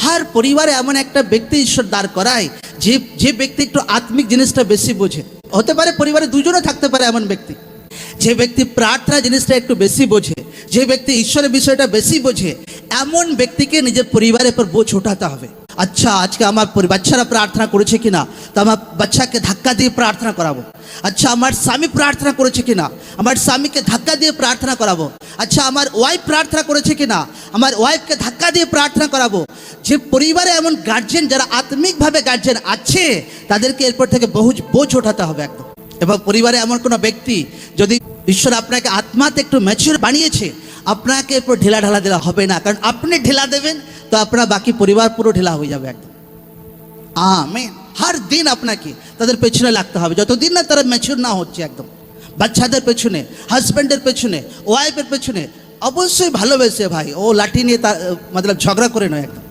हर परिवारे एमन एक व्यक्ति ईश्वर दाঁড় कराয় যে ব্যক্তি একটু আত্মিক জিনিসটা বেশি বোঝে। হতে পারে পরিবারে দুজনও থাকতে পারে এমন ব্যক্তি, যে ব্যক্তি প্রার্থনা জিনিসটা একটু বেশি বোঝে, যে ব্যক্তি ঈশ্বরের বিষয়টা বেশি বোঝে, এমন ব্যক্তিকে নিজের পরিবারের পর বোঝ ওঠাতে হবে। আচ্ছা, আজকে আমার বাচ্চারা প্রার্থনা করেছে কিনা, তো আমার বাচ্চাকে ধাক্কা দিয়ে প্রার্থনা করাবো। আচ্ছা, আমার স্বামী প্রার্থনা করেছে কিনা, আমার স্বামীকে ধাক্কা দিয়ে প্রার্থনা করাবো। আচ্ছা, আমার ওয়াইফ প্রার্থনা করেছে কিনা, আমার ওয়াইফকে ধাক্কা দিয়ে প্রার্থনা করাবো। যে পরিবারে এমন গার্জেন যারা আত্মিকভাবে গার্জেন আছে, তাদেরকে এরপর থেকে বোঝ ওঠাতে হবে একদম। এবং পরিবারে এমন কোনো ব্যক্তি, যদি ঈশ্বর আপনাকে আত্মাতে একটু ম্যাচিউর বানিয়েছে, আপনাকে এরপর ঢিলা ঢালা দিলে হবে না, কারণ আপনি ঢিলা দেবেন তো আপনার বাকি পরিবার পুরো ঢিলা হয়ে যাবে একদম। আমেন। हर दिन আপনাকে তাদের পেছনে লাগতে হবে, যতদিন না তারা ম্যাচিউর না হচ্ছে একদম। বাচ্চাদের পেছনে, হাজব্যান্ডের পেছনে, ওয়াইফের পেছনে অবশ্যই ভালোবেসে ভাই, ও লাঠি নিয়ে তার মতলব ঝগড়া করে নয় একদম।